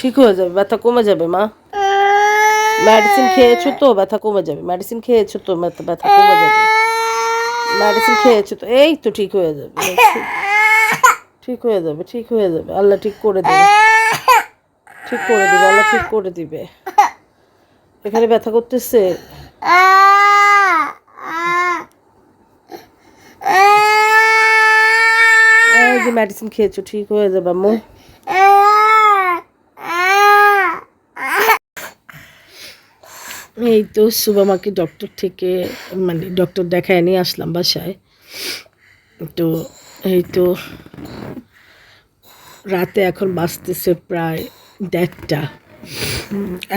ঠিক হয়ে যাবে, ব্যথা কমে যাবে মা। মেডিসিন খেয়েছো তো, ব্যথা কমে যাবে। মেডিসিন খেয়েছো তো, ব্যথা কমে যাবে। মেডিসিন খেয়েছো তো, এই তো ঠিক হয়ে যাবে। ঠিক হয়ে যাবে, ঠিক হয়ে যাবে। আল্লাহ ঠিক করে দেবে, ঠিক করে দিবে, আল্লাহ ঠিক করে দিবে। এখানে ব্যথা করতেছে। এই যে মেডিসিন খেয়েছো, ঠিক হয়ে যাবে আম্মু। এই তো সুবামাকে ডক্টর থেকে মানে ডক্টর দেখায় নিয়ে আসলাম বাসায়। তো এই তো রাতে এখন বাজতেছে প্রায় 1:30।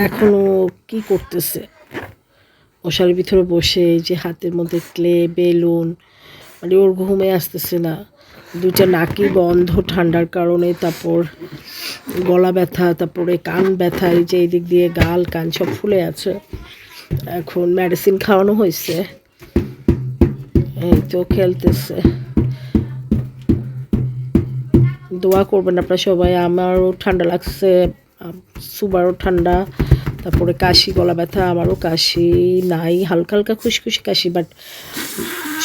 এখনও কি করতেছে, মশারির ভিতরে বসে এই যে হাতের মধ্যে ক্লে বেলুন, মানে ওর ঘুমে আসতেছে না। দুইটা নাকি বন্ধ ঠান্ডার কারণে, তারপর গলা ব্যথা, তারপরে কান ব্যথা, এই যে এই দিক দিয়ে গাল কান সব ফুলে আছে। এখন মেডিসিন খাওয়ানো হয়েছে, এই তো খেলতেছে। দোয়া করবেন আপনারা সবাই। আমারও ঠান্ডা লাগছে, সুবারও ঠান্ডা, তারপরে কাশি, গলা ব্যথা। আমারও কাশি নাই, হালকা হালকা খুশখুশি কাশি, বাট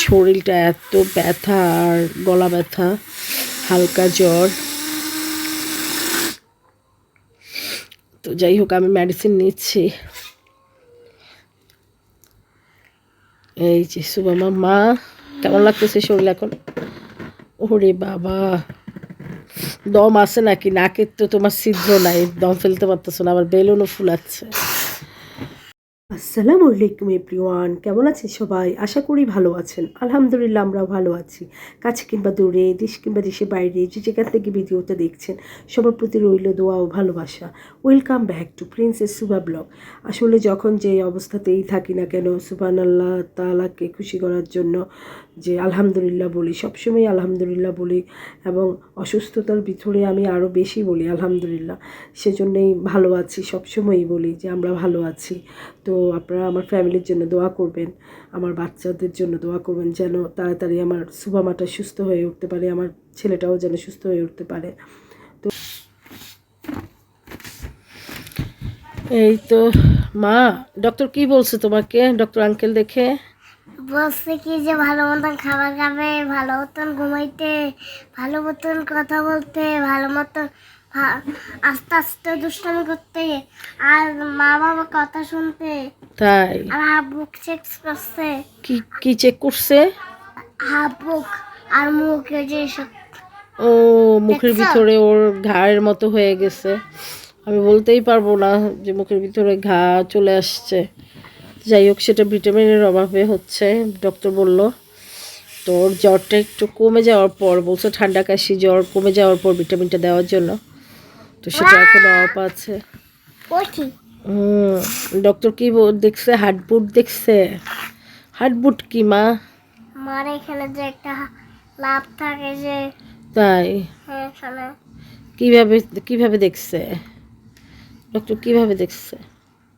শরীরটা এত ব্যথা আর গলা ব্যথা, হালকা জ্বর। তো যাই হোক, আমি মেডিসিন নিচ্ছি। এই যে সুবামা মা, কেমন লাগতেছে শরীর এখন? ওরে বাবা, দম আছে নাকি? নাকের তো তোমার ছিদ্র নাই, দম ফেলতে পারতেছো না, আবার বেলুনও ফুলাচ্ছে। আসসালামু আলাইকুম এভরিওয়ান, কেমন আছেন সবাই? আশা করি ভালো আছেন। আলহামদুলিল্লাহ আমরাও ভালো আছি। কাছে কিংবা দূরে, দেশ কিংবা দেশের বাইরে, যে যেখান থেকে ভিডিওটা দেখছেন, সবার প্রতি রইল দোয়া ও ভালোবাসা। Welcome back to princess Suba blog. আসলে যখন যে অবস্থাতেই থাকি না কেন, সুবহানাল্লাহ তাআলাকে খুশি করার জন্য যে আলহামদুলিল্লাহ বলি, সবসময় আলহামদুলিল্লাহ বলি, এবং অসুস্থতার ভিতরে আমি আরও বেশি বলি আলহামদুলিল্লাহ। সেজন্যই ভালো আছি, সবসময়ই বলি যে আমরা ভালো আছি। তো আপনারা আমার ফ্যামিলির জন্য দোয়া করবেন, আমার বাচ্চাদের জন্য দোয়া করবেন, যেন তাড়াতাড়ি আমার সুবামাটা সুস্থ হয়ে উঠতে পারে, আমার ছেলেটাও যেন সুস্থ হয়ে উঠতে পারে। তো এই তো মা, ডক্টর কি বলছে তোমাকে? ডক্টর আঙ্কেল দেখে বলছে কি যে ভালো মতন খাবার খাবে, ভালো মতন ঘুমাইতে, ভালো মতন কথা বলতে, ভালো মতন আস্তে আস্তে দুষ্টামি করতে, আর মা বাবা কথা শুনতে। তাই? আর হাফ বুক চেক করছে। কি কি চেক করছে? হাফ বুক আর মুখে যে সব। ও, মুখের ভিতরে ওর ঘায়ের মতো হয়ে গেছে। আমি বলতেই পারবো না যে মুখের ভিতরে ঘা চলে আসছে। যাই হোক, সেটা ভিটামিনের অভাবে হচ্ছে, ডক্টর বলল। তো ওর জ্বরটা একটু কমে যাওয়ার পর বলছে, ঠান্ডা কাশি জ্বর কমে যাওয়ার পর ভিটামিনটা দেওয়ার জন্য। তো সেটা এখন অফ আছে। ডক্টর কি দেখছে? হার্টবুট দেখছে। হার্টবুট কি মা? মার এখানে যে একটা লাভ থাকে যে। তাই? হ্যাঁ, এখানে কিভাবে কিভাবে দেখছে ডক্টর? কিভাবে দেখছে?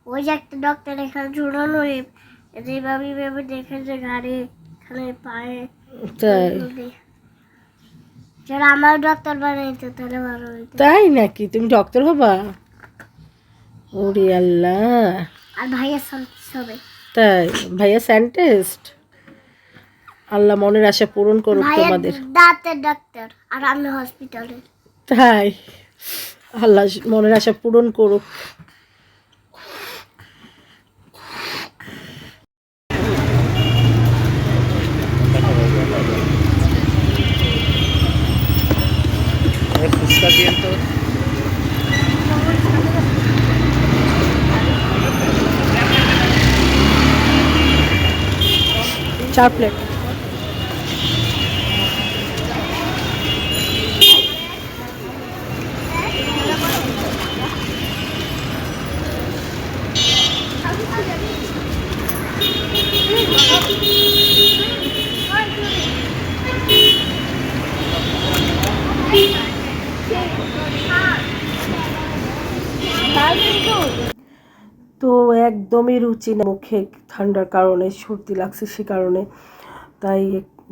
ওই যে একটা ডক্টর এখানে ঝুলানো, যেভাবে ভেবে দেখে যে গাড়ি এখানে পায়ে। তাই? যারা আমার ডক্টর বানাইতো তাহলে ভালো হইতো। তাই নাকি? তুমি ডক্টর হবা? ওরে আল্লাহ। আর ভাইয়া সবে। তাই? ভাইয়া সায়েন্টিস্ট? আল্লাহ মনের আশা পূরণ করুক ভাইয়া তোমাদের। দাঁতের ডাক্তার আর আমি হসপিটালে। তাই? আল্লাহ মনের আশা পূরণ করুক। ফুচকা দিন তো। 4 প্লেট। তো একদমই রুচি না মুখে, ঠান্ডার কারণে, সর্দি লাগছে সে কারণে। তাই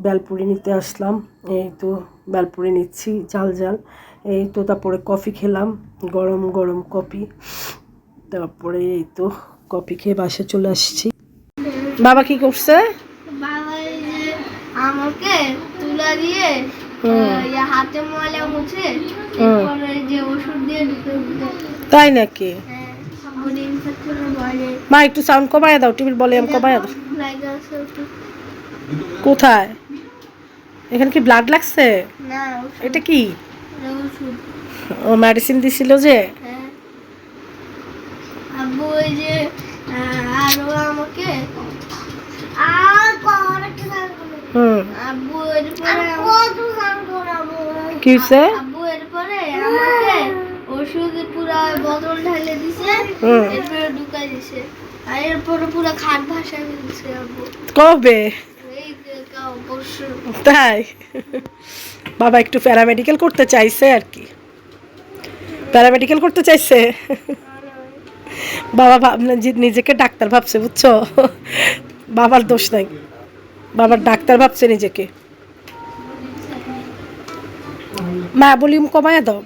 বেলপুরি নিতে আসলাম। এই তো বেলপুরি নিচ্ছি, ঝাল ঝাল। এই তো তারপরে কফি খেলাম, গরম গরম কফি। তারপরে এই তো কফি খেয়ে বাসে চলে আসছি। বাবা কি করছে? বাবা এই যে আমাকে তুলা দিয়ে হাতে ময়লা মুছে এরপরে যে ওষুধ দিয়ে ঢুকে দিতে। তাই নাকি? বডি ইনফেকশনের ভয়ে মা একটু সাউন্ড কমায় দাও, টিভির ভলিউম কমায় দাও। লাগে আছে ওষুধ। কোথায়? এখানে কি ব্লাড লাগছে? না এটা কি? ওষুধ। ও মেডিসিন দিছিল যে। হ্যাঁ আব্বু ওই যে আরো আমাকে আব্বু কি হয়েছে? আব্বু এরপরে আমাকে ওষুধ পুরা বোতল ঢেলে দিছে, এরপরে ঢুকাই দিছে, আর এরপরে পুরো খাট ভাসায় দিছে আব্বু। কবে? এই যে পরশু। তাই? বাবা একটু প্যারামেডিক্যাল করতে চাইছে আর কি, প্যারামেডিক্যাল করতে চাইছে। বাবা নিজেকে ডাক্তার ভাবছে, বুঝছো? বাবার দোষ নাই, বাবার ডাক্তার ভাবছে নিজেকে। মা ভলিউম কমায় দাও।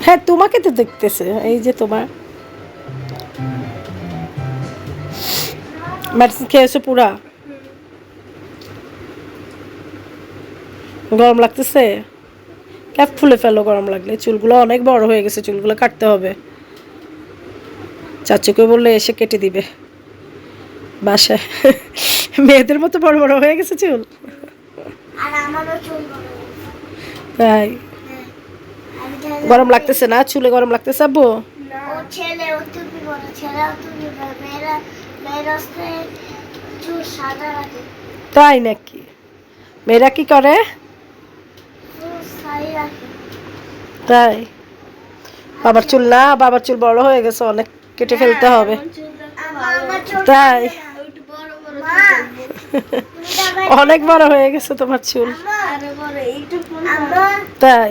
হ্যাঁ তোমাকে তো দেখতেছে, এই যে তোমার মেডিসিন খেয়েছো পুরা? গরম লাগতেছে? ক্যাপ খুলে ফেলো গরম লাগলে। চুলগুলো অনেক বড় হয়ে গেছে, চুলগুলো কাটতে হবে। চাচুকে বললে এসে কেটে দিবে বাসায়। মেয়েদের মতো বড় বড় হয়ে গেছে চুল। তাই? গরম লাগতেছে না চুলে? গরম লাগতেছে আব্বু? তাই নাকি? মেয়েরা কি করে? তাই? বাবার চুল না, বাবার চুল বড় হয়ে গেছে অনেক, কেটে ফেলতে হবে। তাই? অনেক বড় হয়ে গেছে তোমার চুল। তাই?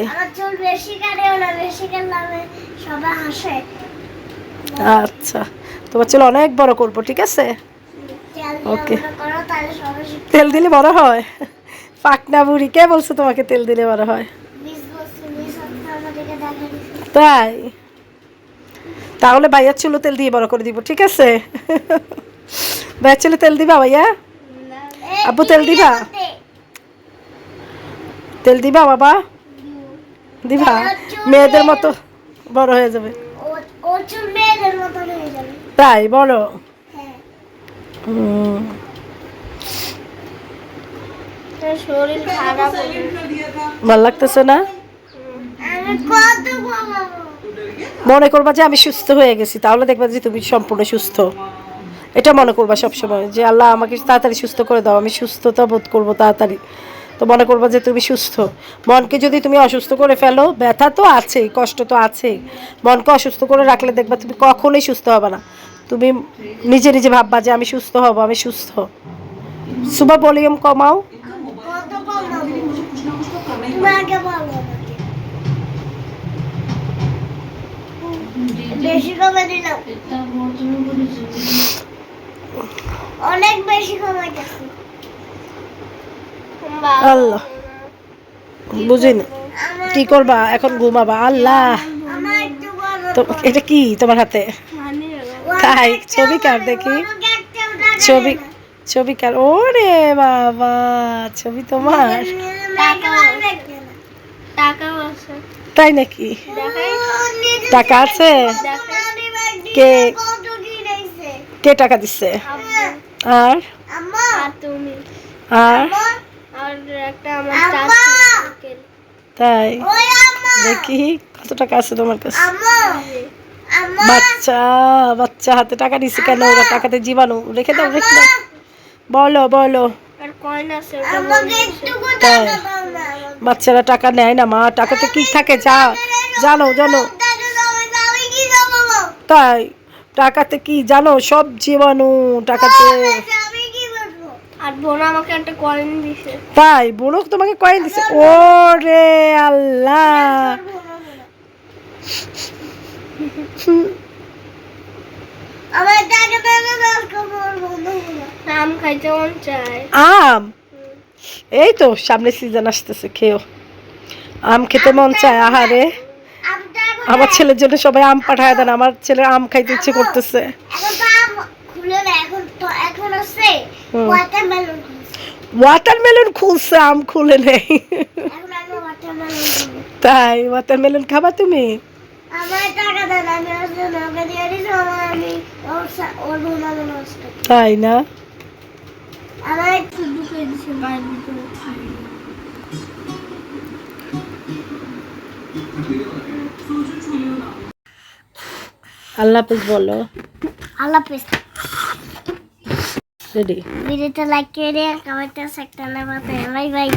আচ্ছা, তোমার চুল অনেক বড় করবো, ঠিক আছে? ওকে। তেল দিলে বড় হয়? পাকনা বুড়ি কে বলছে তোমাকে তেল দিলে বড় হয়? তাই? তাহলে ভাইয়ার চুলো তেল দিয়ে বড় করে দিব, ঠিক আছে? ভাইয়ার চুলে তেল দিবা ভাইয়া? আব্বু তেল দিবা? তেল দিবা বাবা? দিবা? মেয়েদের মতো বড় হয়ে যাবে। তাই বলো? শরীর খারাপ, ভাল লাগতেছে না? মনে করবা যে আমি সুস্থ হয়ে গেছি, তাহলে দেখবা যে তুমি সম্পূর্ণ সুস্থ। এটা মনে করবা সবসময় যে আল্লাহ আমাকে তাড়াতাড়ি সুস্থ করে দাও, আমি সুস্থতা বোধ করবো তাড়াতাড়ি। তো মনে করবা যে তুমি সুস্থ। মনকে যদি তুমি অসুস্থ করে ফেলো, ব্যথা তো আছেই, কষ্ট তো আছেই, মনকে অসুস্থ করে রাখলে দেখবা তুমি কখনোই সুস্থ হবে না। তুমি নিজে নিজে ভাববা যে আমি সুস্থ হব, আমি সুস্থ। সুবা ভলিউম কমাও। বেশি কমে দিলাম, অনেক বেশি কমাইতেছি। আল্লাহ, বুঝিনি কি করবা এখন? ঘুমাবা? আল্লাহ, তো এটা কি তোমার হাতে? তাই? ছবি কার দেখি? ছবি, ছবি কার? ওরে বাবা, ছবি তোমার? তাই নাকি? টাকা আছে? কে কে টাকা দিচ্ছে? আর আর তাই? দেখি কত টাকা আছে তোমার কাছে? বাচ্চা বাচ্চা হাতে টাকা দিচ্ছে কেন? ওরা টাকাতে জীবাণু। রেখে দাও, রেখে দাও। বলো বলো। তাই? বাচ্চারা টাকা নেয় না মা, টাকাতে কি থাকে যা জানো? জানো? তাই? টাকাতে কি জানো? সব জীবাণু টাকাতে। আর বোন আমাকে একটা কয়েন দিছে। তাই? বোন তোমাকে কয়েন দিছে? ওরে আল্লাহ, আম খাইতে মন চায়। আম? এই তো সামনে সিজন আসতেছে, খেও। আম খেতে মন চায়, আহারে আমটা আমার ছেলের জন্য সবাই আম পাঠায় দেন, আমার ছেলের আম খাইতে ইচ্ছে করতেছে। এখন তো আম খুলে না, এখন আছে হুম। ওয়াটারমেলন। ওয়াটারমেলন খুলছে, আম খুলে নেই। এখন আমি ওয়াটারমেলন খাবো। তাই ওয়াটারমেলন খাবা তুমি? আমার টাকা দেন, আমি আসলে নৌকা দিয়ে দিছি, আমি ওর ঘুমানো নষ্ট। তাই না? আমার একটু ঢুকে দিছে বাড়ির ভিতরে। আল্লাহ হাফেজ বলো। আল্লাহ হাফেজ। রেডি? ভিডিওটা লাইক করে কমেন্টে সেকশনে বাতায়। Bye bye.